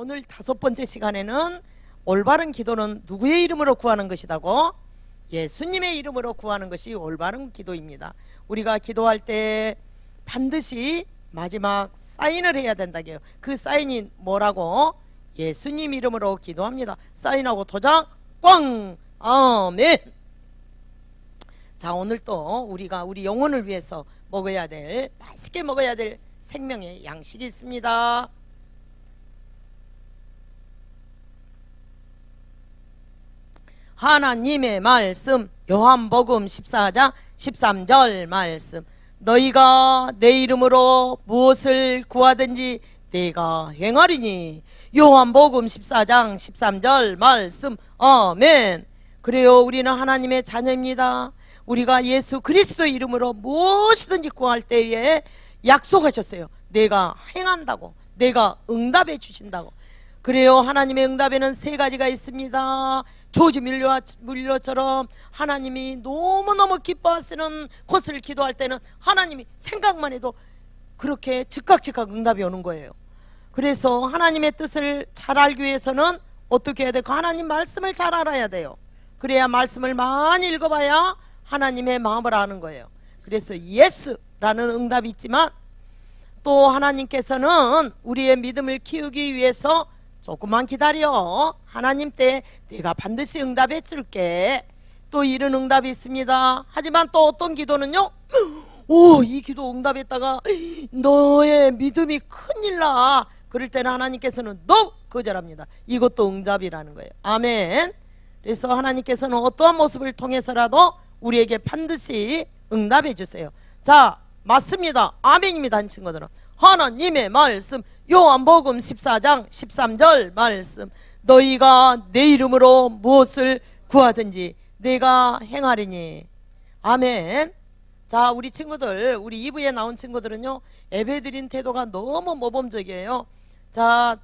오늘 5번째 시간에는 올바른 기도는 누구의 이름으로 구하는 것이라고? 예수님의 이름으로 구하는 것이 올바른 기도입니다. 우리가 기도할 때 반드시 마지막 사인을 해야 된다고요. 그 사인이 뭐라고? 예수님 이름으로 기도합니다. 사인하고 도장 꽝! 아멘. 자, 오늘 또 우리가 우리 영혼을 위해서 먹어야 될, 맛있게 먹어야 될 생명의 양식이 있습니다. 하나님의 말씀, 요한복음 14장 13절 말씀. 너희가 내 이름으로 무엇을 구하든지 내가 행하리니. 요한복음 14장 13절 말씀. 아멘. 그래요, 우리는 하나님의 자녀입니다. 우리가 예수 그리스도 이름으로 무엇이든지 구할 때에 약속하셨어요. 내가 행한다고, 내가 응답해 주신다고. 그래요, 하나님의 응답에는 3가지가 있습니다. 조지 밀러처럼 하나님이 너무너무 기뻐하시는 것을 기도할 때는 하나님이 생각만 해도 그렇게 즉각 응답이 오는 거예요. 그래서 하나님의 뜻을 잘 알기 위해서는 어떻게 해야 돼요? 하나님 말씀을 잘 알아야 돼요. 그래야 말씀을 많이 읽어봐야 하나님의 마음을 아는 거예요. 그래서 예스라는 응답이 있지만 또 하나님께서는 우리의 믿음을 키우기 위해서 조금만 기다려, 하나님 때 내가 반드시 응답해 줄게, 또 이런 응답이 있습니다. 하지만 또 어떤 기도는요, 오, 이 기도 응답했다가 너의 믿음이 큰일 나, 그럴 때는 하나님께서는 너 거절합니다. 이것도 응답이라는 거예요. 아멘. 그래서 하나님께서는 어떠한 모습을 통해서라도 우리에게 반드시 응답해 주세요. 자, 맞습니다. 아멘입니다. 한 친구들은 하나님의 말씀, 요한복음 14장 13절 말씀. 너희가 내 이름으로 무엇을 구하든지 내가 행하리니. 아멘. 자, 우리 친구들, 우리 2부에 나온 친구들은요, 예배드린 태도가 너무 모범적이에요. 자,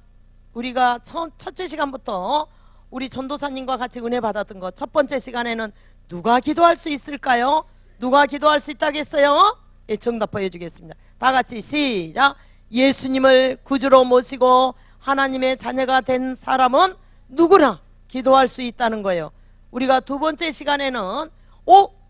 우리가 첫째 시간부터 우리 전도사님과 같이 은혜 받았던 거, 첫 번째 시간에는 누가 기도할 수 있을까요? 누가 기도할 수 있다겠어요? 예, 정답 보여주겠습니다. 다 같이 시작. 예수님을 구주로 모시고 하나님의 자녀가 된 사람은 누구나 기도할 수 있다는 거예요. 우리가 두 번째 시간에는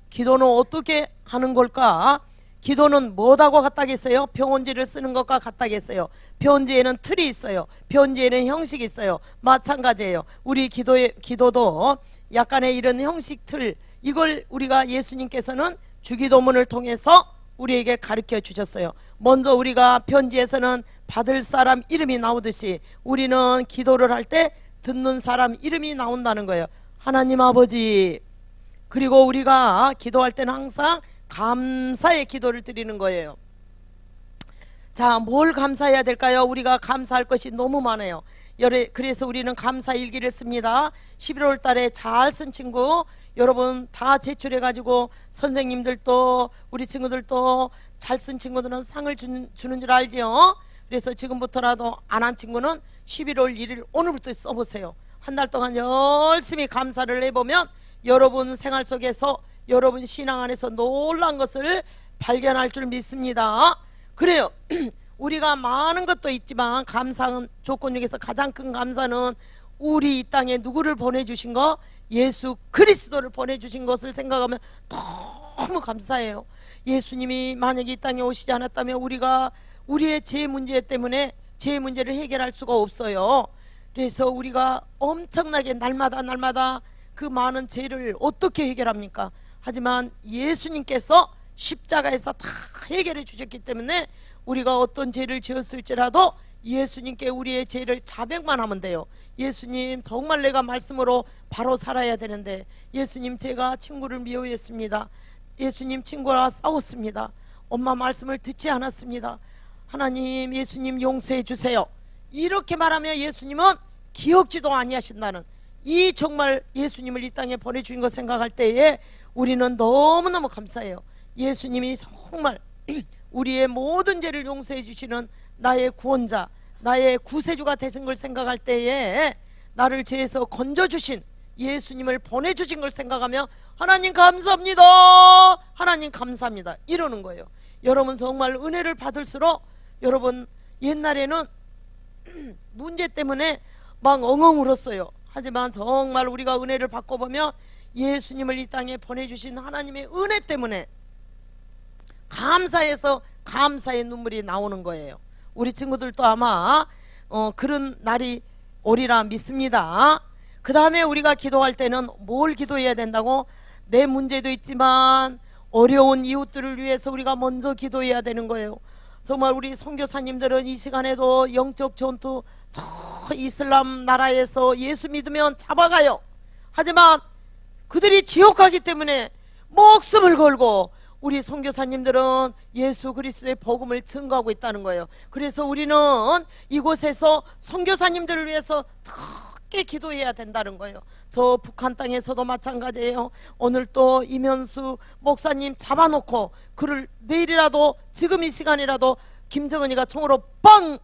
기도는 어떻게 하는 걸까? 기도는 뭐하고 같다겠어요? 편지를 쓰는 것과 같다겠어요? 편지에는 틀이 있어요. 편지에는 형식이 있어요. 마찬가지예요. 우리 기도도 약간의 이런 형식 틀, 이걸 우리가 예수님께서는 주기도문을 통해서 우리에게 가르쳐 주셨어요. 먼저 우리가 편지에서는 받을 사람 이름이 나오듯이 우리는 기도를 할 때 듣는 사람 이름이 나온다는 거예요. 하나님 아버지. 그리고 우리가 기도할 때는 항상 감사의 기도를 드리는 거예요. 자, 뭘 감사해야 될까요? 우리가 감사할 것이 너무 많아요. 그래서 우리는 감사 일기를 씁니다. 11월 달에 잘 쓴 친구 여러분 다 제출해 가지고 선생님들도 우리 친구들도 잘 쓴 친구들은 상을 주는 줄 알지요. 그래서 지금부터라도 안 한 친구는 11월 1일 오늘부터 써보세요. 한 달 동안 열심히 감사를 해보면 여러분 생활 속에서 여러분 신앙 안에서 놀란 것을 발견할 줄 믿습니다. 그래요. 우리가 많은 것도 있지만 감사는 조건 중에서 가장 큰 감사는 우리 이 땅에 누구를 보내주신 거? 예수 그리스도를 보내주신 것을 생각하면 너무 감사해요. 예수님이 만약에 이 땅에 오시지 않았다면 우리가 우리의 죄 문제 때문에 죄 문제를 해결할 수가 없어요. 그래서 우리가 엄청나게 날마다 그 많은 죄를 어떻게 해결합니까? 하지만 예수님께서 십자가에서 다 해결해 주셨기 때문에 우리가 어떤 죄를 지었을지라도 예수님께 우리의 죄를 자백만 하면 돼요. 예수님, 정말 내가 말씀으로 바로 살아야 되는데 예수님, 제가 친구를 미워했습니다. 예수님, 친구와 싸웠습니다. 엄마 말씀을 듣지 않았습니다. 하나님, 예수님 용서해 주세요. 이렇게 말하면 예수님은 기억지도 아니하신다는, 이 정말 예수님을 이 땅에 보내주신 거 생각할 때에 우리는 너무너무 감사해요. 예수님이 정말 우리의 모든 죄를 용서해 주시는 나의 구원자, 나의 구세주가 되신 걸 생각할 때에 나를 죄에서 건져주신 예수님을 보내주신 걸 생각하며 하나님 감사합니다, 하나님 감사합니다 이러는 거예요. 여러분 정말 은혜를 받을수록, 여러분 옛날에는 문제 때문에 막 엉엉 울었어요. 하지만 정말 우리가 은혜를 받고 보면 예수님을 이 땅에 보내주신 하나님의 은혜 때문에 감사해서 감사의 눈물이 나오는 거예요. 우리 친구들도 아마 그런 날이 오리라 믿습니다. 그 다음에 우리가 기도할 때는 뭘 기도해야 된다고? 내 문제도 있지만 어려운 이웃들을 위해서 우리가 먼저 기도해야 되는 거예요. 정말 우리 선교사님들은 이 시간에도 영적 전투, 저 이슬람 나라에서 예수 믿으면 잡아가요. 하지만 그들이 지옥 가기 때문에 목숨을 걸고 우리 선교사님들은 예수 그리스도의 복음을 증거하고 있다는 거예요. 그래서 우리는 이곳에서 선교사님들을 위해서 크게 기도해야 된다는 거예요. 저 북한 땅에서도 마찬가지예요. 오늘 또 이면수 목사님 잡아놓고 그를 내일이라도 지금 이 시간이라도 김정은이가 총으로 뻥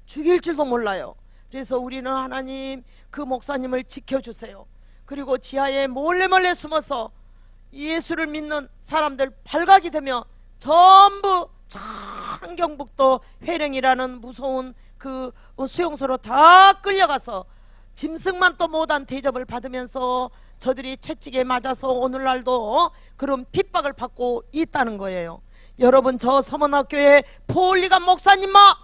죽일 줄도 몰라요. 그래서 우리는 하나님 그 목사님을 지켜주세요. 그리고 지하에 몰래 숨어서 예수를 믿는 사람들 발각이 되면 전부 창경북도 회령이라는 무서운 그 수용소로 다 끌려가서 짐승만 또 못한 대접을 받으면서 저들이 채찍에 맞아서 오늘날도 그런 핍박을 받고 있다는 거예요. 여러분, 저 서문학교의 폴리감 목사님만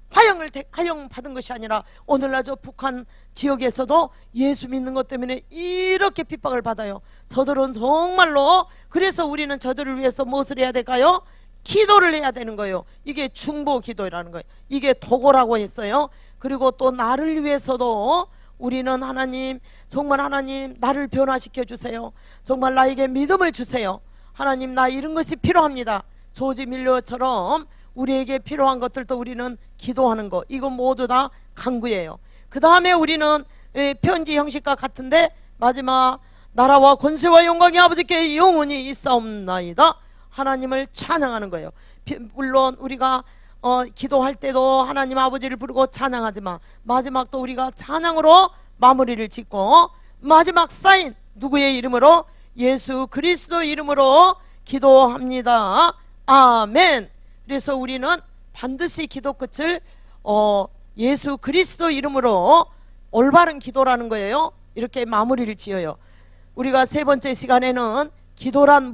화형 받은 것이 아니라 오늘날 저 북한 지역에서도 예수 믿는 것 때문에 이렇게 핍박을 받아요. 저들은 정말로, 그래서 우리는 저들을 위해서 무엇을 해야 될까요? 기도를 해야 되는 거예요. 이게 중보 기도라는 거예요. 이게 도고라고 했어요. 그리고 또 나를 위해서도 우리는 하나님, 정말 하나님 나를 변화시켜 주세요. 정말 나에게 믿음을 주세요. 하나님, 나 이런 것이 필요합니다. 조지 밀러처럼 우리에게 필요한 것들도 우리는 기도하는 거, 이거 모두 다 간구예요. 그 다음에 우리는 편지 형식과 같은데 마지막 나라와 권세와 영광이 아버지께 영원히 있사옵나이다. 하나님을 찬양하는 거예요. 물론 우리가 기도할 때도 하나님 아버지를 부르고 찬양하지만 마지막 또 우리가 찬양으로 마무리를 짓고 마지막 사인 누구의 이름으로? 예수 그리스도 이름으로 기도합니다. 아멘. 그래서 우리는 반드시 기도 끝을 예수 그리스도 이름으로 올바른 기도라는 거예요. 이렇게 마무리를 지어요. 우리가 세 번째 시간에는 기도란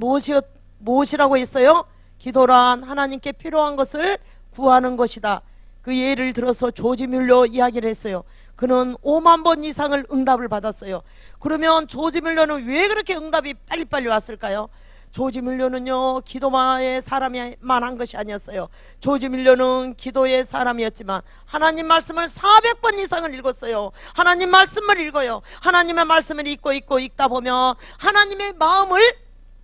무엇이라고 했어요? 기도란 하나님께 필요한 것을 구하는 것이다. 그 예를 들어서 조지 뮬러 이야기를 했어요. 그는 5만 번 이상을 응답을 받았어요. 그러면 조지 뮬러는 왜 그렇게 응답이 빨리빨리 왔을까요? 조지 뮬러는요, 기도의 사람만 한 것이 아니었어요. 조지 뮬러는 기도의 사람이었지만 하나님 말씀을 400번 이상을 읽었어요. 하나님 말씀을 읽어요. 하나님의 말씀을 읽다 보면 하나님의 마음을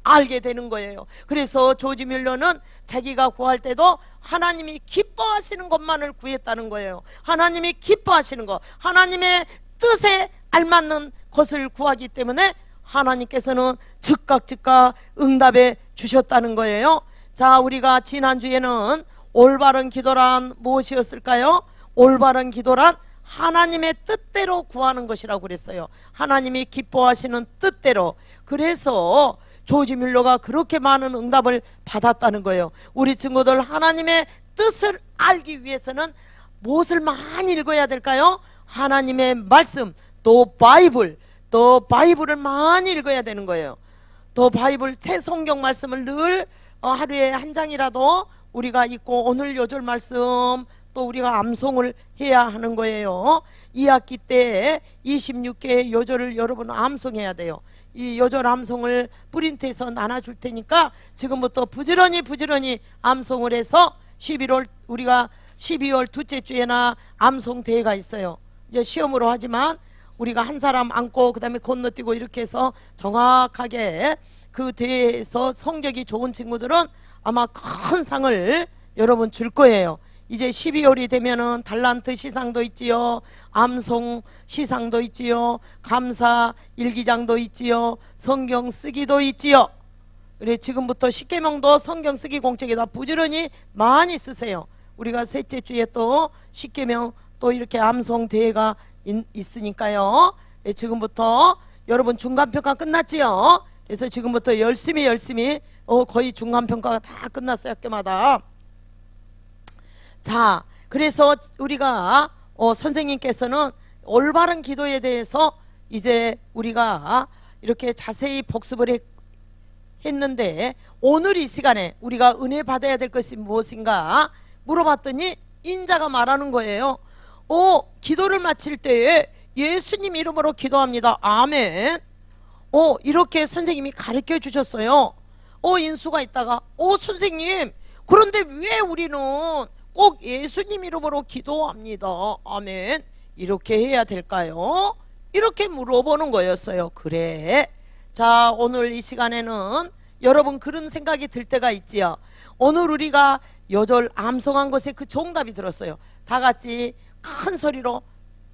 알게 되는 거예요. 그래서 조지 뮬러는 자기가 구할 때도 하나님이 기뻐하시는 것만을 구했다는 거예요. 하나님이 기뻐하시는 것, 하나님의 뜻에 알맞는 것을 구하기 때문에 하나님께서는 즉각 응답해 주셨다는 거예요. 자, 우리가 지난주에는 올바른 기도란 무엇이었을까요? 올바른 기도란 하나님의 뜻대로 구하는 것이라고 그랬어요. 하나님이 기뻐하시는 뜻대로. 그래서 조지 뮬러가 그렇게 많은 응답을 받았다는 거예요. 우리 친구들 하나님의 뜻을 알기 위해서는 무엇을 많이 읽어야 될까요? 하나님의 말씀, 또 바이블을 많이 읽어야 되는 거예요. 또 바이블 새 성경 말씀을 늘 하루에 한 장이라도 우리가 읽고 오늘 요절 말씀 또 우리가 암송을 해야 하는 거예요. 2학기 때 26개의 요절을 여러분 암송해야 돼요. 이 요절 암송을 프린트해서 나눠줄 테니까 지금부터 부지런히 암송을 해서 11월 우리가 12월 둘째 주에나 암송 대회가 있어요. 이제 시험으로 하지만 우리가 한 사람 안고 그 다음에 건너뛰고 이렇게 해서 정확하게 그 대회에서 성적이 좋은 친구들은 아마 큰 상을 여러분 줄 거예요. 이제 12월이 되면은 달란트 시상도 있지요, 암송 시상도 있지요, 감사 일기장도 있지요, 성경 쓰기도 있지요. 그래 지금부터 십계명도 성경 쓰기 공책에다 부지런히 많이 쓰세요. 우리가 셋째 주에 또 십계명 또 이렇게 암송 대회가 있으니까요. 네, 지금부터 여러분 중간평가 끝났지요. 그래서 지금부터 열심히 거의 중간평가가 다 끝났어요, 학교마다. 자, 그래서 우리가 선생님께서는 올바른 기도에 대해서 이제 우리가 이렇게 자세히 복습을 했는데, 오늘 이 시간에 우리가 은혜 받아야 될 것이 무엇인가 물어봤더니 인자가 말하는 거예요. 기도를 마칠 때에 예수님 이름으로 기도합니다. 아멘. 이렇게 선생님이 가르쳐 주셨어요. 인수가 있다가 선생님, 그런데 왜 우리는 꼭 예수님 이름으로 기도합니다. 아멘. 이렇게 해야 될까요? 이렇게 물어보는 거였어요. 그래. 자, 오늘 이 시간에는 여러분 그런 생각이 들 때가 있지요. 오늘 우리가 여절 암송한 것에 그 정답이 들었어요. 다 같이 큰 소리로,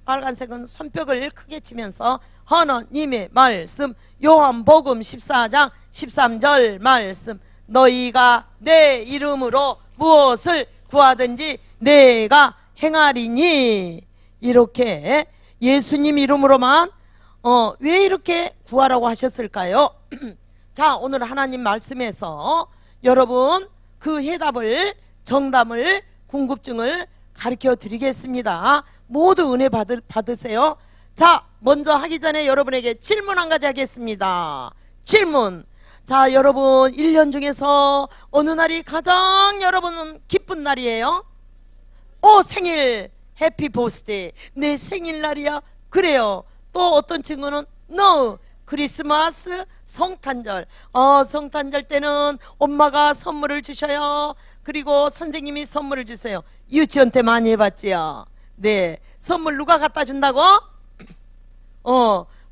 빨간색은 손뼉을 크게 치면서 하나님의 말씀, 요한복음 14장 13절 말씀, 너희가 내 이름으로 무엇을 구하든지 내가 행하리니. 이렇게 예수님 이름으로만 왜 이렇게 구하라고 하셨을까요? 자, 오늘 하나님 말씀에서 여러분 그 해답을, 정답을, 궁금증을 가르쳐 드리겠습니다. 모두 은혜 받으세요. 자, 먼저 하기 전에 여러분에게 질문 한 가지 하겠습니다. 질문. 자, 여러분 1년 중에서 어느 날이 가장 여러분은 기쁜 날이에요? 생일, 해피 버스데이, 내 생일날이야. 그래요. 또 어떤 친구는 no, 크리스마스, 성탄절. 성탄절 때는 엄마가 선물을 주셔요. 그리고 선생님이 선물을 주세요. 유치원 때 많이 해봤지요. 네, 선물 누가 갖다 준다고?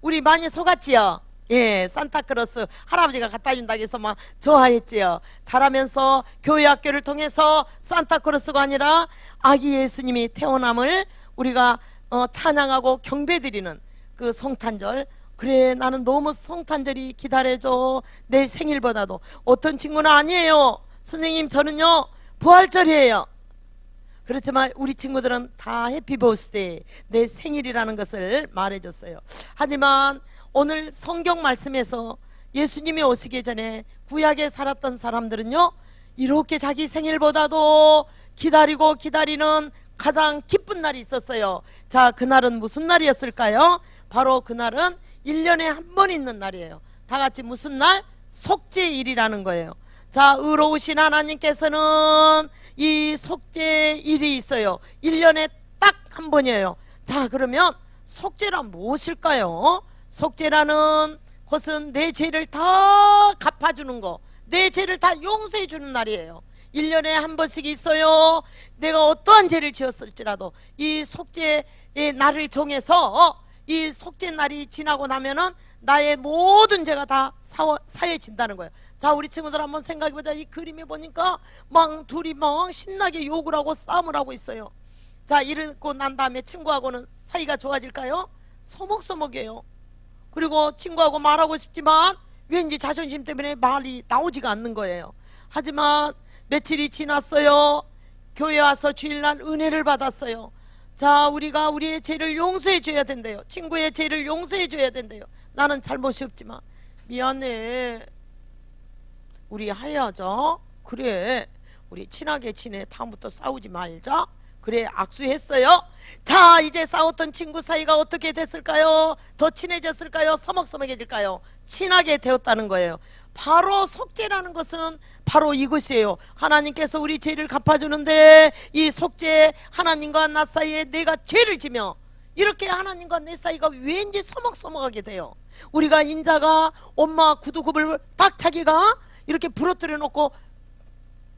우리 많이 속았지요. 예, 산타크로스 할아버지가 갖다 준다고 해서 막 좋아했지요. 자라면서 교회 학교를 통해서 산타크로스가 아니라 아기 예수님이 태어남을 우리가 찬양하고 경배드리는 그 성탄절. 그래, 나는 너무 성탄절이 기다려져. 내 생일보다도. 어떤 친구는 아니에요. 선생님, 저는요 부활절이에요. 그렇지만 우리 친구들은 다 해피 버스데이, 내 생일이라는 것을 말해줬어요. 하지만 오늘 성경 말씀에서 예수님이 오시기 전에 구약에 살았던 사람들은요, 이렇게 자기 생일보다도 기다리고 기다리는 가장 기쁜 날이 있었어요. 자, 그날은 무슨 날이었을까요? 바로 그날은 1년에 한 번 있는 날이에요. 다 같이 무슨 날? 속죄일이라는 거예요. 자, 의로우신 하나님께서는 이 속죄일이 있어요. 1년에 딱 한 번이에요. 자, 그러면 속죄란 무엇일까요? 속죄라는 것은 내 죄를 다 갚아주는 거, 내 죄를 다 용서해 주는 날이에요. 1년에 한 번씩 있어요. 내가 어떠한 죄를 지었을지라도 이 속죄의 날을 정해서 이 속죄 날이 지나고 나면은 나의 모든 죄가 다 사해진다는 거예요. 자, 우리 친구들 한번 생각해보자. 이 그림에 보니까 막 둘이 막 신나게 욕을 하고 싸움을 하고 있어요. 자, 이러고 난 다음에 친구하고는 사이가 좋아질까요? 소목소목이에요. 그리고 친구하고 말하고 싶지만 왠지 자존심 때문에 말이 나오지가 않는 거예요. 하지만 며칠이 지났어요. 교회 와서 주일날 은혜를 받았어요. 자, 우리가 우리의 죄를 용서해 줘야 된대요. 친구의 죄를 용서해 줘야 된대요. 나는 잘못이 없지만 미안해, 우리 하야자. 그래, 우리 친하게 지내. 다음부터 싸우지 말자. 그래, 악수했어요. 자, 이제 싸웠던 친구 사이가 어떻게 됐을까요? 더 친해졌을까요? 서먹서먹해질까요? 친하게 되었다는 거예요. 바로 속죄라는 것은 바로 이것이에요. 하나님께서 우리 죄를 갚아주는데 이 속죄, 하나님과 나 사이에 내가 죄를 지며 이렇게 하나님과 내 사이가 왠지 서먹서먹하게 돼요. 우리가 인자가 엄마 구두굽을 딱 자기가 이렇게 부러뜨려 놓고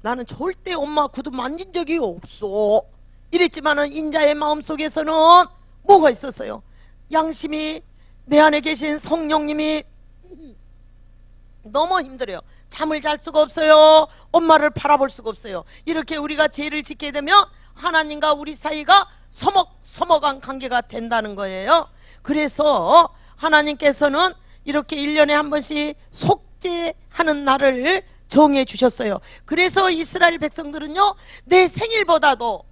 나는 절대 엄마 구두 만진 적이 없어 이랬지만은 인자의 마음속에서는 뭐가 있었어요? 양심이, 내 안에 계신 성령님이 너무 힘들어요. 잠을 잘 수가 없어요. 엄마를 바라볼 수가 없어요. 이렇게 우리가 죄를 짓게 되면 하나님과 우리 사이가 서먹서먹한 관계가 된다는 거예요. 그래서 하나님께서는 이렇게 1년에 한 번씩 속죄하는 날을 정해 주셨어요. 그래서 이스라엘 백성들은요, 내 생일보다도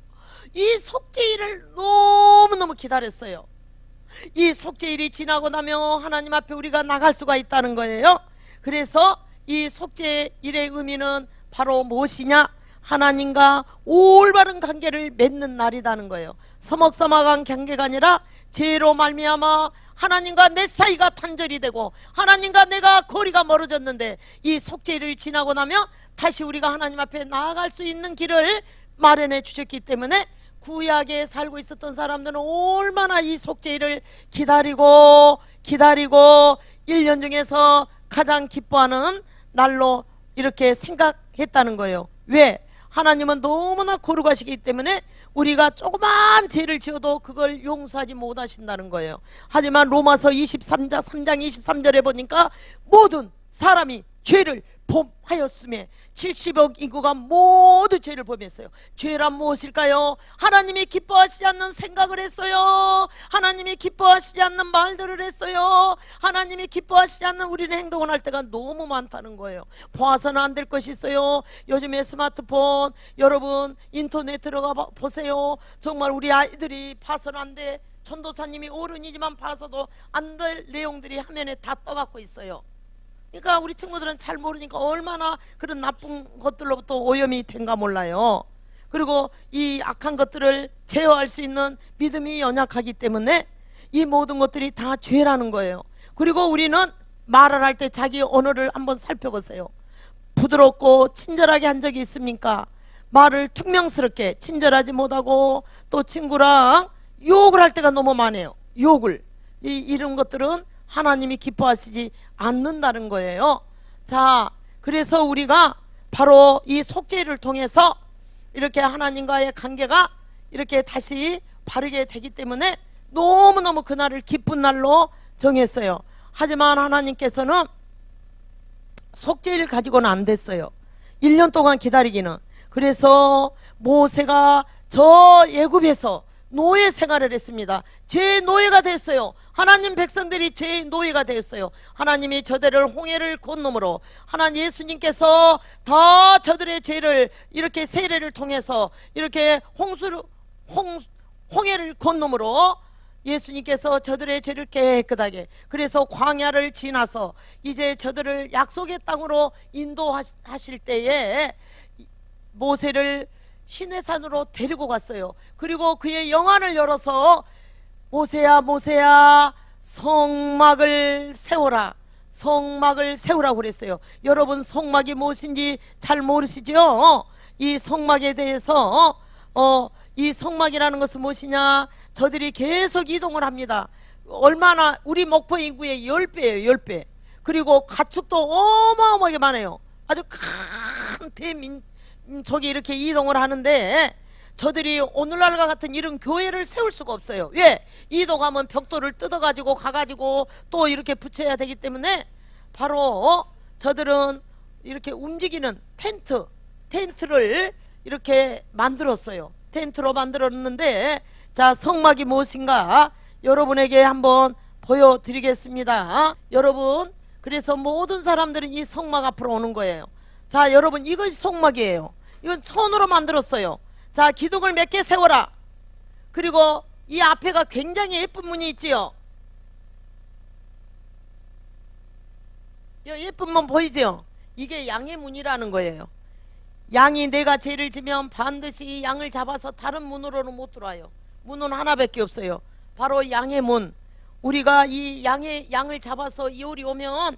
이 속죄일을 너무너무 기다렸어요. 이 속죄일이 지나고 나면 하나님 앞에 우리가 나갈 수가 있다는 거예요. 그래서 이 속죄일의 의미는 바로 무엇이냐? 하나님과 올바른 관계를 맺는 날이라는 거예요. 서먹서먹한 관계가 아니라 죄로 말미암아 하나님과 내 사이가 단절이 되고 하나님과 내가 거리가 멀어졌는데 이 속죄를 지나고 나면 다시 우리가 하나님 앞에 나아갈 수 있는 길을 마련해 주셨기 때문에 구약에 살고 있었던 사람들은 얼마나 이 속죄를 기다리고 1년 중에서 가장 기뻐하는 날로 이렇게 생각했다는 거예요. 왜? 하나님은 너무나 거룩하시기 때문에 우리가 조그만 죄를 지어도 그걸 용서하지 못하신다는 거예요. 하지만 로마서 3장 23절에 보니까 모든 사람이 죄를 범하였음에 70억 인구가 모두 죄를 범했어요. 죄란 무엇일까요? 하나님이 기뻐하시지 않는 생각을 했어요. 하나님이 기뻐하시지 않는 말들을 했어요. 하나님이 기뻐하시지 않는 우리는 행동을 할 때가 너무 많다는 거예요. 봐서는 안 될 것이 있어요. 요즘에 스마트폰, 여러분 인터넷 들어가 보세요. 정말 우리 아이들이 봐서는 안 돼. 전도사님이 어른이지만 봐서도 안 될 내용들이 화면에 다 떠갖고 있어요. 그러니까 우리 친구들은 잘 모르니까 얼마나 그런 나쁜 것들로부터 오염이 된가 몰라요. 그리고 이 악한 것들을 제어할 수 있는 믿음이 연약하기 때문에 이 모든 것들이 다 죄라는 거예요. 그리고 우리는 말을 할 때 자기 언어를 한번 살펴보세요. 부드럽고 친절하게 한 적이 있습니까? 말을 퉁명스럽게 친절하지 못하고 또 친구랑 욕을 할 때가 너무 많아요. 욕을. 이런 것들은 하나님이 기뻐하시지 않는다는 거예요. 자, 그래서 우리가 바로 이 속죄를 통해서 이렇게 하나님과의 관계가 이렇게 다시 바르게 되기 때문에 너무너무 그날을 기쁜 날로 정했어요. 하지만 하나님께서는 속죄를 가지고는 안 됐어요. 1년 동안 기다리기는. 그래서 모세가 저 애굽에서 노예 생활을 했습니다. 죄의 노예가 됐어요. 하나님 백성들이 죄의 노예가 되었어요. 하나님이 저들을 홍해를 건너므로 하나님 예수님께서 다 저들의 죄를 이렇게 세례를 통해서 이렇게 홍해를 건너므로 예수님께서 저들의 죄를 깨끗하게, 그래서 광야를 지나서 이제 저들을 약속의 땅으로 인도하실 때에 모세를 시내산으로 데리고 갔어요. 그리고 그의 영안을 열어서 모세야 모세야 성막을 세워라, 성막을 세우라고 그랬어요. 여러분 성막이 무엇인지 잘 모르시죠? 이 성막에 대해서 이 성막이라는 것은 무엇이냐? 저들이 계속 이동을 합니다. 얼마나 우리 목포 인구의 10배예요. 10배. 그리고 가축도 어마어마하게 많아요. 아주 큰 대민족이 이렇게 이동을 하는데 저들이 오늘날과 같은 이런 교회를 세울 수가 없어요. 왜? 이동하면 벽돌을 뜯어가지고 가가지고 또 이렇게 붙여야 되기 때문에 바로 저들은 이렇게 움직이는 텐트를 이렇게 만들었어요. 텐트로 만들었는데, 자, 성막이 무엇인가 여러분에게 한번 보여드리겠습니다. 여러분, 그래서 모든 사람들은 이 성막 앞으로 오는 거예요. 자, 여러분, 이것이 성막이에요. 이건 손으로 만들었어요. 자, 기둥을 몇 개 세워라. 그리고 이 앞에가 굉장히 예쁜 문이 있지요. 예쁜 문 보이죠? 이게 양의 문이라는 거예요. 양이 내가 죄를 지면 반드시 양을 잡아서 다른 문으로는 못 들어와요. 문은 하나밖에 없어요. 바로 양의 문. 우리가 이 양을 잡아서 이홀이 오면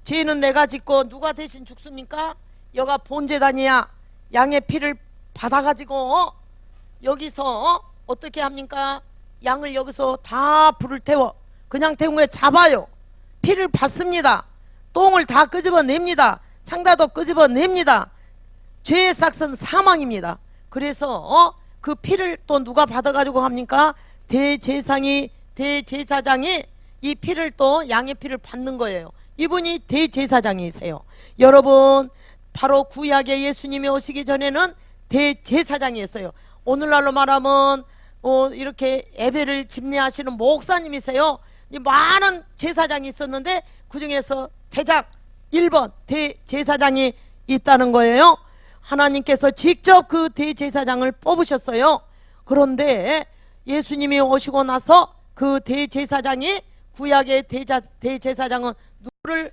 죄는 내가 짓고 누가 대신 죽습니까? 여가 본제단이야. 양의 피를 받아가지고 여기서 어떻게 합니까? 양을 여기서 다 불을 태워. 그냥 태운 거에 잡아요. 피를 받습니다. 똥을 다 끄집어냅니다. 창자도 끄집어냅니다. 죄의 삭은 사망입니다. 그래서 그 피를 또 누가 받아가지고 합니까? 대제사장이 이 피를 또 양의 피를 받는 거예요. 이분이 대제사장이세요. 여러분, 바로 구약의 예수님이 오시기 전에는 대제사장이었어요. 오늘날로 말하면 이렇게 예배를 집례하시는 목사님이세요. 많은 제사장이 있었는데 그 중에서 대작 1번 대제사장이 있다는 거예요. 하나님께서 직접 그 대제사장을 뽑으셨어요. 그런데 예수님이 오시고 나서 그 대제사장이, 구약의 대제사장은 누구를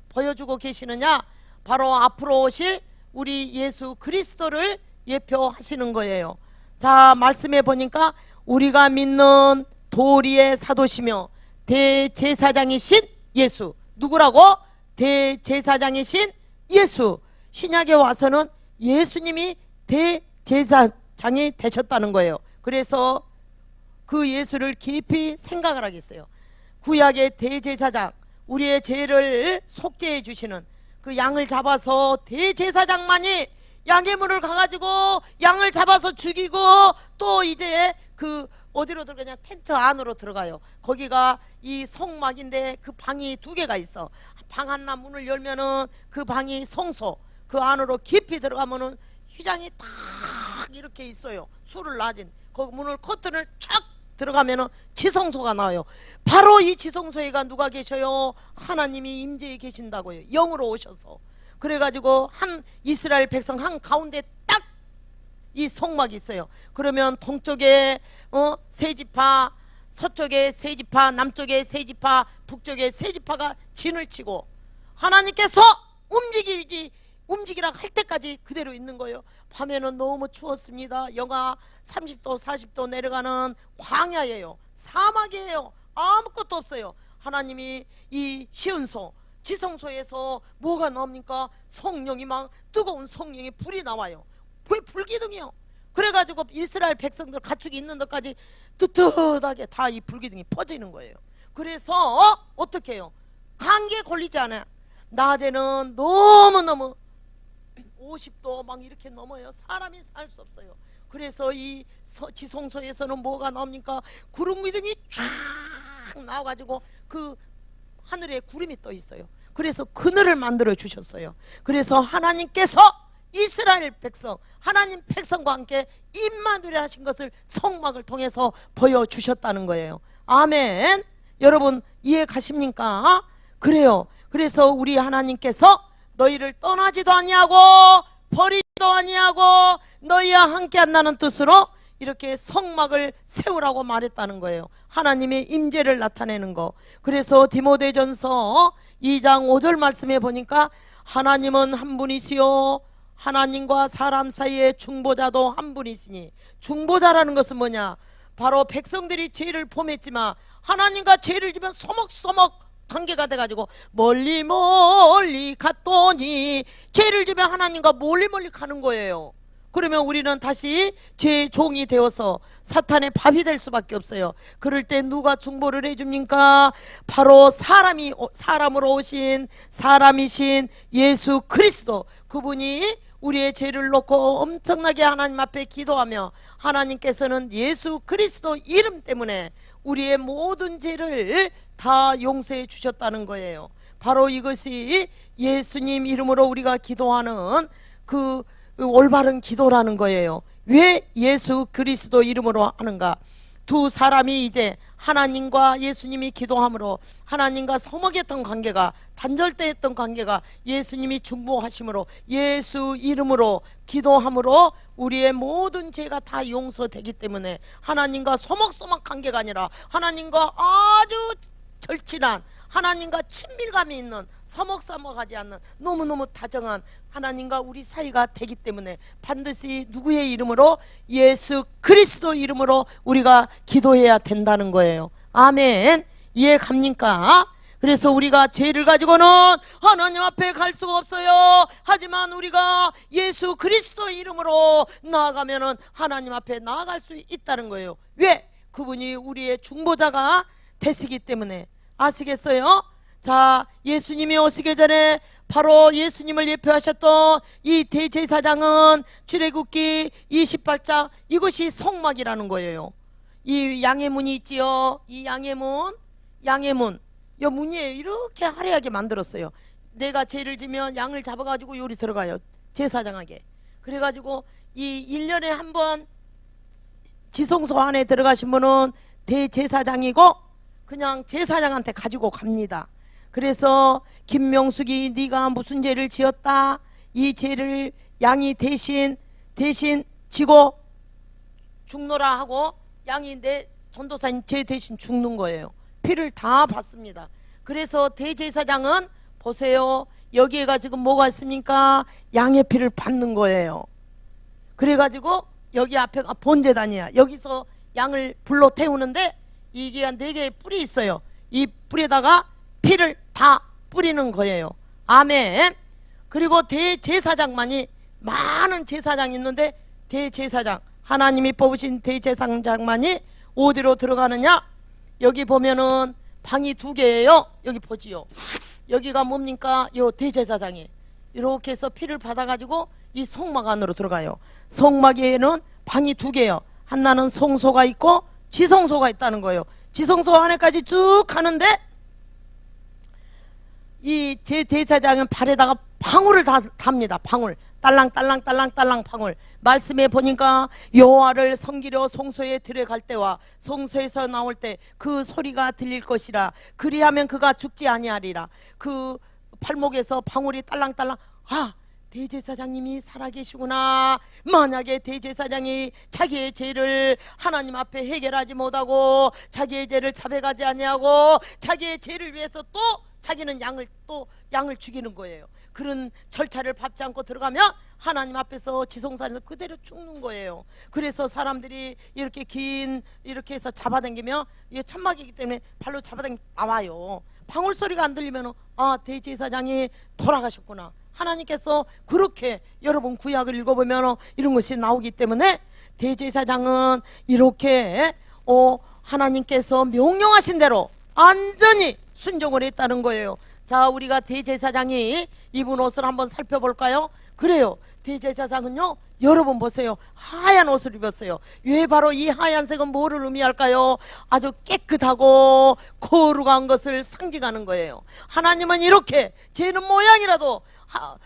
보여주고 계시느냐? 바로 앞으로 오실 우리 예수 그리스도를 예표하시는 거예요. 자, 말씀해 보니까 우리가 믿는 도리의 사도시며 대제사장이신 예수. 누구라고? 대제사장이신 예수. 신약에 와서는 예수님이 대제사장이 되셨다는 거예요. 그래서 그 예수를 깊이 생각을 하겠어요. 구약의 대제사장, 우리의 죄를 속죄해 주시는 그 양을 잡아서 대제사장만이 양의 문을 가가지고 양을 잡아서 죽이고, 또 이제 그 어디로 들어가냐, 텐트 안으로 들어가요. 거기가 이 성막인데 그 방이 두 개가 있어. 방 하나 문을 열면은 그 방이 성소, 그 안으로 깊이 들어가면은 휘장이 딱 이렇게 있어요. 술을 놔진 그 문을 커튼을 촥 들어가면은 지성소가 나와요. 바로 이 지성소에가 누가 계셔요? 하나님이 임재해 계신다고요. 영으로 오셔서. 그래가지고 한 이스라엘 백성 한 가운데 딱 이 성막이 있어요. 그러면 동쪽에 세 지파, 서쪽에 세 지파, 남쪽에 세 지파, 북쪽에 세 지파가 진을 치고 하나님께서 움직이라 할 때까지 그대로 있는 거예요. 밤에는 너무 추웠습니다. 영하 30도 40도 내려가는 광야예요. 사막이에요. 아무것도 없어요. 하나님이 이 시온소 지성소에서 뭐가 나옵니까? 성령이 막 뜨거운 성령이 불이 나와요. 그게 불기둥이요. 그래가지고 이스라엘 백성들 가축이 있는 데까지 뜨뜻하게 다 이 불기둥이 퍼지는 거예요. 그래서 어떻게 해요? 감기에 걸리지 않아요. 낮에는 너무너무 50도 막 이렇게 넘어요. 사람이 살 수 없어요. 그래서 이 지성소에서는 뭐가 나옵니까? 구름 기둥이 쫙 나와가지고 그 하늘에 구름이 떠 있어요. 그래서 그늘을 만들어 주셨어요. 그래서 하나님께서 이스라엘 백성, 하나님 백성과 함께 임마누엘 하신 것을 성막을 통해서 보여주셨다는 거예요. 아멘. 여러분 이해 가십니까? 그래요. 그래서 우리 하나님께서 너희를 떠나지도 아니하고 버리지도 아니하고 너희와 함께 한다는 뜻으로 이렇게 성막을 세우라고 말했다는 거예요. 하나님의 임재를 나타내는 거. 그래서 디모데전서 2장 5절 말씀에 보니까 하나님은 한 분이시요 하나님과 사람 사이에 중보자도 한 분이시니, 중보자라는 것은 뭐냐? 바로 백성들이 죄를 범했지만 하나님과 죄를 지면 소먹소먹 관계가 돼가지고 멀리 멀리 갔더니, 죄를 지면 하나님과 멀리 멀리 가는 거예요. 그러면 우리는 다시 죄의 종이 되어서 사탄의 밥이 될 수밖에 없어요. 그럴 때 누가 중보를 해줍니까? 바로 사람으로 오신 사람이신 예수 그리스도, 그분이 우리의 죄를 놓고 엄청나게 하나님 앞에 기도하며 하나님께서는 예수 그리스도 이름 때문에 우리의 모든 죄를 다 용서해 주셨다는 거예요. 바로 이것이 예수님 이름으로 우리가 기도하는 그 올바른 기도라는 거예요. 왜 예수 그리스도 이름으로 하는가? 두 사람이 이제 하나님과 예수님이 기도함으로 하나님과 서먹했던 관계가, 단절되었던 관계가 예수님이 중보하심으로 예수 이름으로 기도함으로 우리의 모든 죄가 다 용서되기 때문에 하나님과 서먹서먹 관계가 아니라 하나님과 아주 절친한, 하나님과 친밀감이 있는, 서먹서먹하지 않는 너무너무 다정한 하나님과 우리 사이가 되기 때문에 반드시 누구의 이름으로? 예수 그리스도 이름으로 우리가 기도해야 된다는 거예요. 아멘. 이해 갑니까? 그래서 우리가 죄를 가지고는 하나님 앞에 갈 수가 없어요. 하지만 우리가 예수 그리스도 이름으로 나아가면은 하나님 앞에 나아갈 수 있다는 거예요. 왜? 그분이 우리의 중보자가 되시기 때문에. 아시겠어요? 자, 예수님이 오시기 전에 바로 예수님을 예표하셨던 이 대제사장은 출애굽기 28장, 이것이 성막이라는 거예요. 이 양의 문이 있지요. 이 양의 문, 이 문이에요. 이렇게 화려하게 만들었어요. 내가 죄를 지면 양을 잡아가지고 요리 들어가요. 제사장에게. 그래가지고 이 1년에 한 번 지성소 안에 들어가신 분은 대제사장이고 그냥 제사장한테 가지고 갑니다. 그래서 김명숙이 네가 무슨 죄를 지었다, 이 죄를 양이 대신 지고 죽노라 하고 양이 내 전도사님 죄 대신 죽는 거예요. 피를 다 받습니다. 그래서 대제사장은 보세요, 여기에가 지금 뭐가 있습니까? 양의 피를 받는 거예요. 그래가지고 여기 앞에가 본제단이야. 여기서 양을 불로 태우는데 이게 4개의 뿔이 있어요. 이 뿔에다가 피를 다 뿌리는 거예요. 아멘. 그리고 대제사장만이, 많은 제사장이 있는데 대제사장, 하나님이 뽑으신 대제사장만이 어디로 들어가느냐? 여기 보면은 방이 2개예요. 여기 보지요. 여기가 뭡니까? 요 대제사장이 이렇게 해서 피를 받아가지고 이 성막 안으로 들어가요. 성막에는 방이 2개요. 하나는 성소가 있고 지성소가 있다는 거예요. 지성소 안에까지 쭉 가는데 이 제 대사장은 발에다가 방울을 답니다. 방울, 딸랑딸랑딸랑딸랑 방울. 말씀에 보니까 여호와를 섬기려 성소에 들어갈 때와 성소에서 나올 때 그 소리가 들릴 것이라. 그리하면 그가 죽지 아니하리라. 그 팔목에서 방울이 딸랑딸랑. 아, 대제사장님이 살아계시구나. 만약에 대제사장이 자기의 죄를 하나님 앞에 해결하지 못하고 자기의 죄를 자백하지 아니하고 자기의 죄를 위해서 또 자기는 양을 죽이는 거예요. 그런 절차를 밟지 않고 들어가면 하나님 앞에서 지성산에서 그대로 죽는 거예요. 그래서 사람들이 이렇게 이렇게 해서 잡아당기면, 이게 천막이기 때문에 발로 잡아당기면 나와요. 방울 소리가 안 들리면 아, 대제사장이 돌아가셨구나. 하나님께서 그렇게 여러분 구약을 읽어보면 이런 것이 나오기 때문에 대제사장은 이렇게 하나님께서 명령하신 대로 완전히 순종을 했다는 거예요. 자, 우리가 대제사장이 입은 옷을 한번 살펴볼까요? 그래요. 대제사장은요, 여러분 보세요. 하얀 옷을 입었어요. 왜 바로 이 하얀색은 뭐를 의미할까요? 아주 깨끗하고 거룩한 것을 상징하는 거예요. 하나님은 이렇게 죄는 모양이라도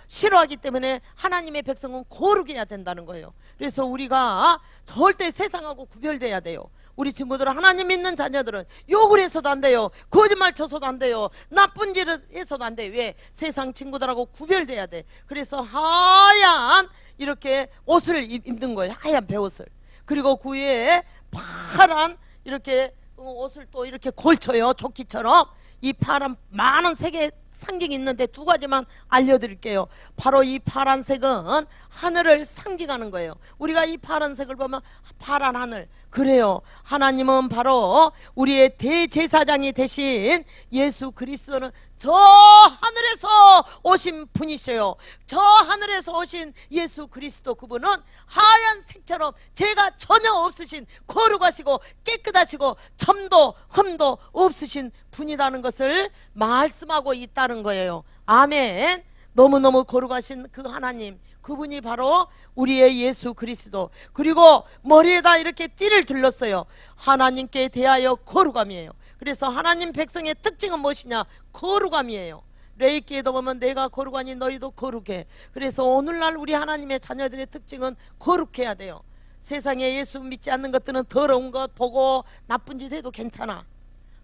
싫어하기 때문에 하나님의 백성은 거룩해야 된다는 거예요. 그래서 우리가 절대 세상하고 구별돼야 돼요. 우리 친구들은, 하나님 믿는 자녀들은 욕을 해서도 안 돼요. 거짓말 쳐서도 안 돼요. 나쁜 짓을 해서도 안 돼요. 왜? 세상 친구들하고 구별돼야 돼. 그래서 하얀 이렇게 옷을 입는 거예요. 하얀 베옷을. 그리고 그 위에 파란 이렇게 옷을 또 이렇게 걸쳐요. 조끼처럼. 이 파란 많은 색의 상징이 있는데 2가지만 알려드릴게요. 바로 이 파란색은 하늘을 상징하는 거예요. 우리가 이 파란색을 보면 파란 하늘. 그래요. 하나님은 바로 우리의 대제사장이 되신 예수 그리스도는 저 하늘에서 오신 분이셔요. 저 하늘에서 오신 예수 그리스도, 그분은 하얀 색처럼 죄가 전혀 없으신, 거룩하시고 깨끗하시고 점도 흠도 없으신 분이라는 것을 말씀하고 있다는 거예요. 아멘. 너무너무 거룩하신 그 하나님, 그분이 바로 우리의 예수 그리스도. 그리고 머리에다 이렇게 띠를 둘렀어요. 하나님께 대하여 거룩함이에요. 그래서 하나님 백성의 특징은 무엇이냐? 거룩함이에요. 레위기에도 보면 내가 거룩하니 너희도 거룩해. 그래서 오늘날 우리 하나님의 자녀들의 특징은 거룩해야 돼요. 세상에 예수 믿지 않는 것들은 더러운 것 보고 나쁜 짓 해도 괜찮아.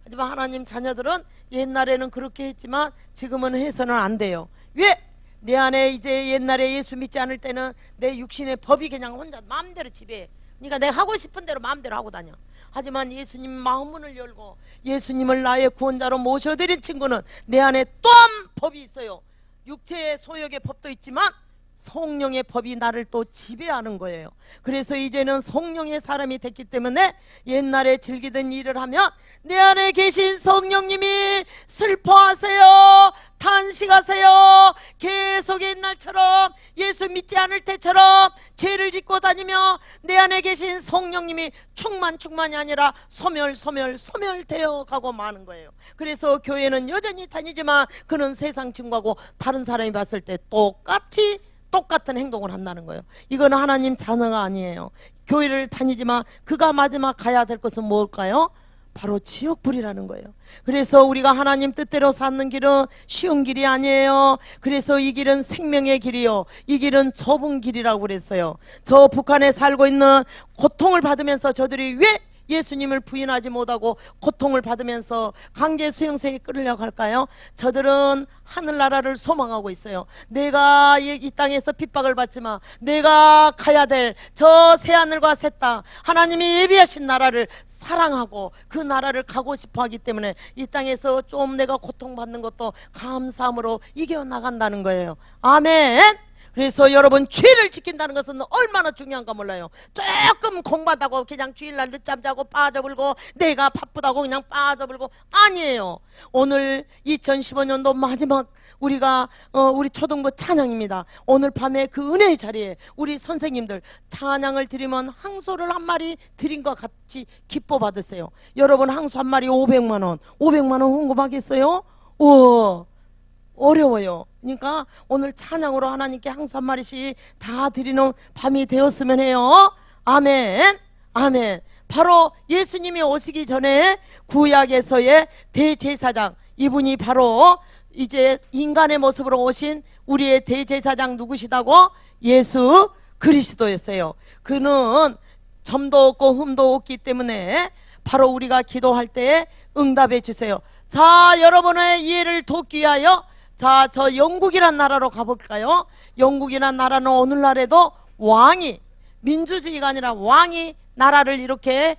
하지만 하나님 자녀들은 옛날에는 그렇게 했지만 지금은 해서는 안 돼요. 왜? 내 안에 이제 옛날에 예수 믿지 않을 때는 내 육신의 법이 그냥 혼자 마음대로 지배해. 그러니까 내가 하고 싶은 대로 마음대로 하고 다녀. 하지만 예수님 마음문을 열고 예수님을 나의 구원자로 모셔드린 친구는 내 안에 또한 법이 있어요. 육체의 소욕의 법도 있지만 성령의 법이 나를 또 지배하는 거예요. 그래서 이제는 성령의 사람이 됐기 때문에 옛날에 즐기던 일을 하면 내 안에 계신 성령님이 슬퍼하세요, 탄식하세요. 계속 옛날처럼 예수 믿지 않을 때처럼 죄를 짓고 다니며 내 안에 계신 성령님이 충만이 아니라 소멸되어 가고 마는 거예요. 그래서 교회는 여전히 다니지만 그는 세상 친구하고 다른 사람이 봤을 때 똑같은 행동을 한다는 거예요. 이거는 하나님 자녀가 아니에요. 교회를 다니지만 그가 마지막 가야 될 것은 뭘까요? 바로 지옥불이라는 거예요. 그래서 우리가 하나님 뜻대로 사는 길은 쉬운 길이 아니에요. 그래서 이 길은 생명의 길이요, 이 길은 좁은 길이라고 그랬어요. 저 북한에 살고 있는 고통을 받으면서 저들이 왜 예수님을 부인하지 못하고 고통을 받으면서 강제 수용소에 끌려갈까요? 저들은 하늘나라를 소망하고 있어요. 내가 이 땅에서 핍박을 받지만 내가 가야 될 저 새하늘과 새 땅, 하나님이 예비하신 나라를 사랑하고 그 나라를 가고 싶어 하기 때문에 이 땅에서 좀 내가 고통받는 것도 감사함으로 이겨나간다는 거예요. 아멘. 그래서 여러분, 죄를 지킨다는 것은 얼마나 중요한가 몰라요. 조금 공부하다고 그냥 주일날 늦잠 자고 빠져불고 내가 바쁘다고 그냥 빠져불고 아니에요. 오늘 2015년도 마지막 우리가 우리 초등부 찬양입니다. 오늘 밤에 그 은혜의 자리에 우리 선생님들 찬양을 드리면 항소를 한 마리 드린 것 같이 기뻐 받으세요. 여러분, 항소 한 마리 500만 원 500만 원 헌금하겠어요? 어려워요. 그러니까 오늘 찬양으로 하나님께 항소 한 마리씩 다 드리는 밤이 되었으면 해요. 아멘. 아멘. 바로 예수님이 오시기 전에 구약에서의 대제사장, 이분이 바로 이제 인간의 모습으로 오신 우리의 대제사장 누구시다고? 예수 그리스도였어요. 그는 점도 없고 흠도 없기 때문에 바로 우리가 기도할 때 응답해 주세요. 자, 여러분의 이해를 돕기 위하여 자, 저 영국이란 나라로 가볼까요? 영국이란 나라는 오늘날에도 왕이, 민주주의가 아니라 왕이 나라를 이렇게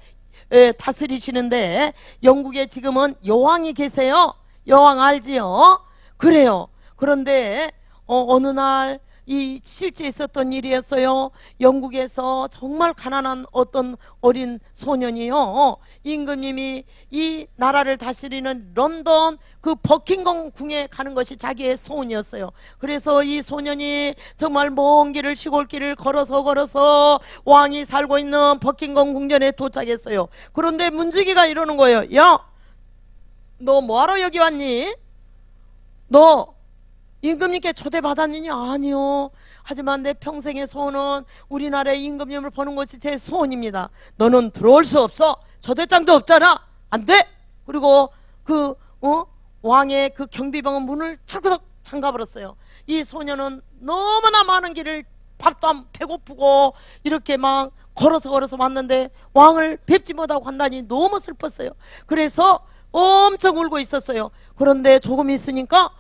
다스리시는데, 영국에 지금은 여왕이 계세요. 여왕 알지요? 그래요. 그런데 어느 날 이 실제 있었던 일이었어요. 영국에서 정말 가난한 어떤 어린 소년이요, 임금님이 이 나라를 다스리는 런던 그 버킹엄 궁에 가는 것이 자기의 소원이었어요. 그래서 이 소년이 정말 먼 길을, 시골길을 걸어서 왕이 살고 있는 버킹엄 궁전에 도착했어요. 그런데 문지기가 이러는 거예요. 야, 너 뭐하러 여기 왔니? 너 임금님께 초대받았느니? 아니요. 하지만 내 평생의 소원은 우리나라의 임금님을 보는 것이 제 소원입니다. 너는 들어올 수 없어. 초대장도 없잖아. 안 돼. 그리고 그 왕의 그 경비병은 문을 철거덕 잠가버렸어요. 이 소녀는 너무나 많은 길을, 밥도 안 배고프고 이렇게 막 걸어서 왔는데 왕을 뵙지 못하고 간다니 너무 슬펐어요. 그래서 엄청 울고 있었어요. 그런데 조금 있으니까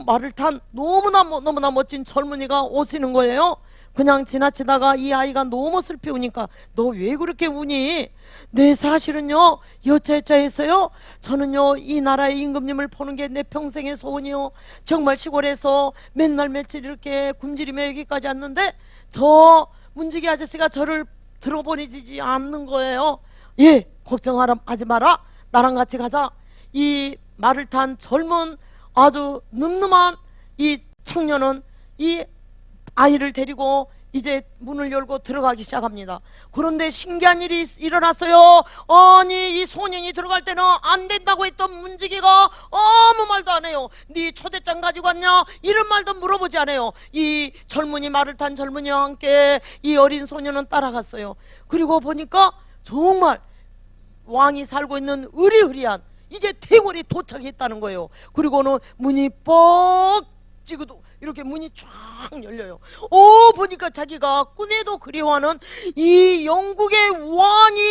말을 탄 너무나 멋진 젊은이가 오시는 거예요. 그냥 지나치다가 이 아이가 너무 슬피 우니까 너 왜 그렇게 우니? 네, 사실은요 여차여차했어요. 저는요 이 나라의 임금님을 보는 게 내 평생의 소원이요. 정말 시골에서 맨날 며칠 이렇게 굶주리며 여기까지 왔는데 저 문지기 아저씨가 저를 들어보내지 않는 거예요. 예, 걱정하지 마라. 나랑 같이 가자. 이 말을 탄 젊은 아주 늠름한 이 청년은 이 아이를 데리고 이제 문을 열고 들어가기 시작합니다. 그런데 신기한 일이 일어났어요. 아니, 이 소년이 들어갈 때는 안 된다고 했던 문지기가 아무 말도 안 해요. 네 초대장 가지고 왔냐? 이런 말도 물어보지 않아요. 이 젊은이, 말을 탄 젊은이와 함께 이 어린 소년은 따라갔어요. 그리고 보니까 정말 왕이 살고 있는 으리으리한 이제 대궐이 도착했다는 거예요. 그리고는 문이 뻑 찍어도 이렇게 문이 쫙 열려요. 보니까 자기가 꿈에도 그리워하는 이 영국의 왕이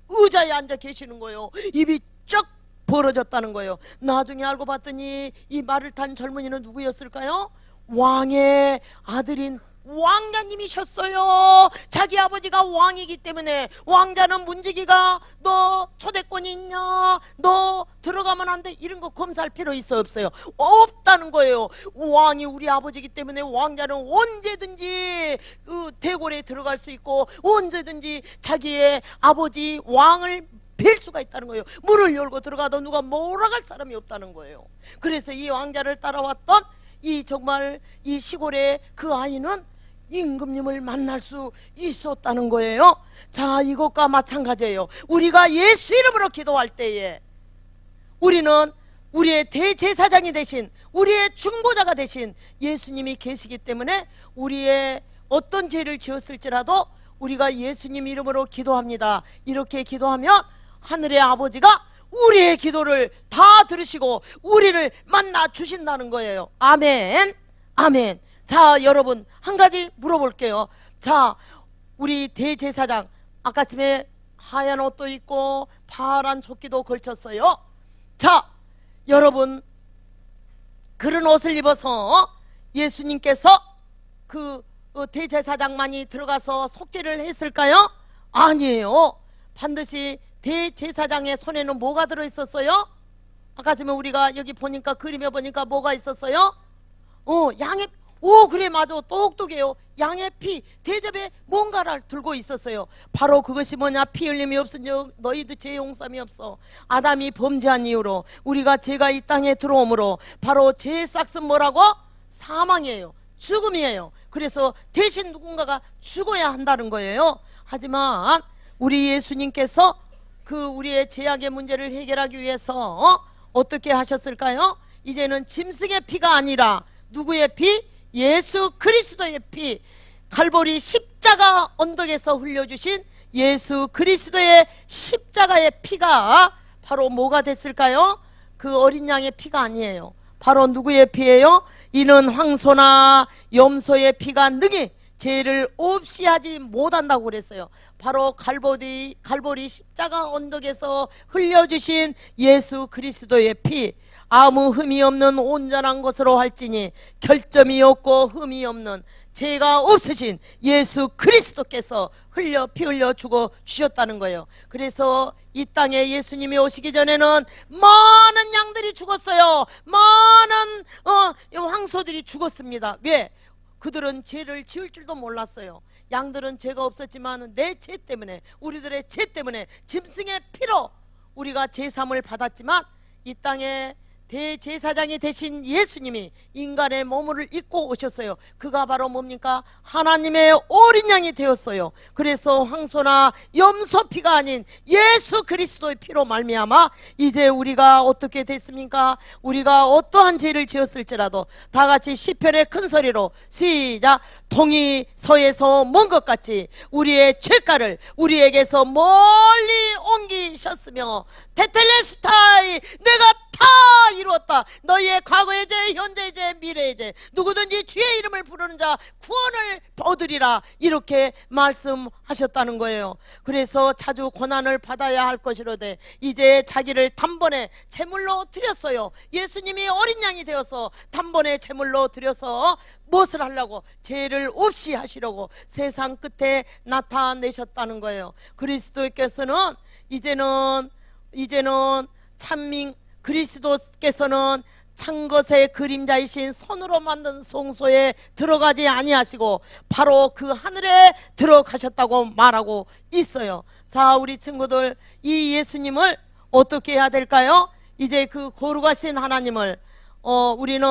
의자에 앉아 계시는 거예요. 입이 쫙 벌어졌다는 거예요. 나중에 알고 봤더니 이 말을 탄 젊은이는 누구였을까요? 왕의 아들인 왕자님이셨어요. 자기 아버지가 왕이기 때문에 왕자는 문지기가 너 초대권이 있냐? 너 들어가면 안 돼. 이런 거 검사할 필요 있어 없어요? 없다는 거예요. 왕이 우리 아버지이기 때문에 왕자는 언제든지 그 대궐에 들어갈 수 있고 언제든지 자기의 아버지 왕을 뵐 수가 있다는 거예요. 문을 열고 들어가도 누가 몰아갈 사람이 없다는 거예요. 그래서 이 왕자를 따라왔던 이 정말 이 시골의 그 아이는 임금님을 만날 수 있었다는 거예요. 자, 이것과 마찬가지예요. 우리가 예수 이름으로 기도할 때에 우리는 우리의 대제사장이 되신, 우리의 중보자가 되신 예수님이 계시기 때문에 우리의 어떤 죄를 지었을지라도 우리가 예수님 이름으로 기도합니다. 이렇게 기도하면 하늘의 아버지가 우리의 기도를 다 들으시고 우리를 만나 주신다는 거예요. 아멘. 아멘. 자, 여러분, 한 가지 물어볼게요. 자, 우리 대제사장, 아까쯤에 하얀 옷도 입고 파란 조끼도 걸쳤어요. 자, 여러분, 그런 옷을 입어서 예수님께서 그 대제사장만이 들어가서 속죄를 했을까요? 아니에요. 반드시 대제사장의 손에는 뭐가 들어있었어요? 아까 전에 우리가 여기 보니까, 그림에 보니까 뭐가 있었어요? 양의, 그래, 맞아, 똑똑해요. 양의 피, 대접에 뭔가를 들고 있었어요. 바로 그것이 뭐냐? 피 흘림이 없으니 너희도 죄 용서함이 없어. 아담이 범죄한 이유로, 우리가 죄가 이 땅에 들어오므로 바로 죄의 싹은 뭐라고? 사망이에요. 죽음이에요. 그래서 대신 누군가가 죽어야 한다는 거예요. 하지만 우리 예수님께서 그 우리의 죄악의 문제를 해결하기 위해서 어떻게 하셨을까요? 이제는 짐승의 피가 아니라 누구의 피? 예수 그리스도의 피, 갈보리 십자가 언덕에서 흘려주신 예수 그리스도의 십자가의 피가 바로 뭐가 됐을까요? 그 어린 양의 피가 아니에요. 바로 누구의 피예요? 이는 황소나 염소의 피가 능히 죄를 없이 하지 못한다고 그랬어요. 바로 갈보리 십자가 언덕에서 흘려주신 예수 그리스도의 피, 아무 흠이 없는 온전한 것으로 할지니 결점이 없고 흠이 없는 죄가 없으신 예수 그리스도께서 피 흘려 죽어 주셨다는 거예요. 그래서 이 땅에 예수님이 오시기 전에는 많은 양들이 죽었어요. 많은 황소들이 죽었습니다. 왜? 그들은 죄를 지을 줄도 몰랐어요. 양들은 죄가 없었지만 내 죄 때문에, 우리들의 죄 때문에 짐승의 피로 우리가 제삼을 받았지만, 이 땅에 대제사장이 되신 예수님이 인간의 몸을 입고 오셨어요. 그가 바로 뭡니까? 하나님의 어린 양이 되었어요. 그래서 황소나 염소 피가 아닌 예수 그리스도의 피로 말미암아 이제 우리가 어떻게 됐습니까? 우리가 어떠한 죄를 지었을지라도 다 같이 시편의 큰 소리로 시작. 동이 서에서 먼 것 같이 우리의 죄가를 우리에게서 멀리 옮기셨으며 테텔레스타이, 내가 다 이루었다. 너희의 과거의 죄, 현재의 죄, 미래의 죄, 누구든지 주의 이름을 부르는 자 구원을 얻으리라, 이렇게 말씀하셨다는 거예요. 그래서 자주 고난을 받아야 할 것이로되 이제 자기를 단번에 제물로 드렸어요. 예수님이 어린 양이 되어서 단번에 제물로 드려서 무엇을 하려고? 죄를 없이 하시려고 세상 끝에 나타내셨다는 거예요. 그리스도께서는 이제는 찬민 그리스도께서는 찬 것의 그림자이신 손으로 만든 성소에 들어가지 아니하시고 바로 그 하늘에 들어가셨다고 말하고 있어요. 자, 우리 친구들, 이 예수님을 어떻게 해야 될까요? 이제 그 거룩하신 하나님을 우리는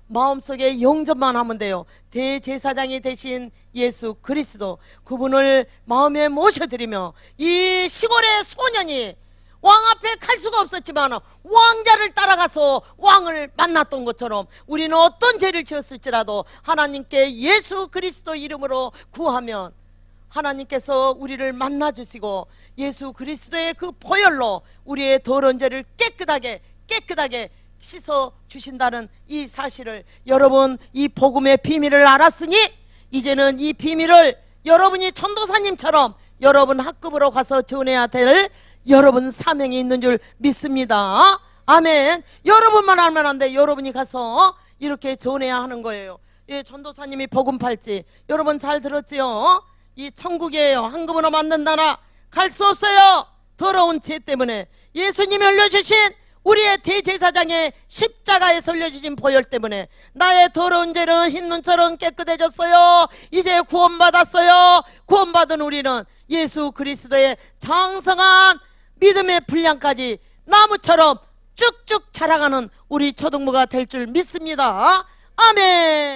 마음속에 영접만 하면 돼요. 대제사장이 되신 예수 그리스도, 그분을 마음에 모셔드리며 이 시골의 소년이 왕 앞에 갈 수가 없었지만 왕자를 따라가서 왕을 만났던 것처럼 우리는 어떤 죄를 지었을지라도 하나님께 예수 그리스도 이름으로 구하면 하나님께서 우리를 만나주시고 예수 그리스도의 그 보혈로 우리의 더러운 죄를 깨끗하게 씻어 주신다는 이 사실을, 여러분 이 복음의 비밀을 알았으니 이제는 이 비밀을 여러분이 전도사님처럼 여러분 학급으로 가서 전해야 될 여러분 사명이 있는 줄 믿습니다. 아멘. 여러분만 알면 안 돼. 여러분이 가서 이렇게 전해야 하는 거예요. 예, 전도사님이 복음 팔찌, 여러분 잘 들었지요? 이 천국이에요. 한금으로 만든 나라 갈 수 없어요. 더러운 죄 때문에. 예수님이 흘려주신 우리의 대제사장의 십자가에서 흘려주신 보혈 때문에 나의 더러운 죄는 흰 눈처럼 깨끗해졌어요. 이제 구원받았어요. 구원받은 우리는 예수 그리스도의 장성한 믿음의 분량까지 나무처럼 쭉쭉 자라가는 우리 초등부가 될 줄 믿습니다. 아멘.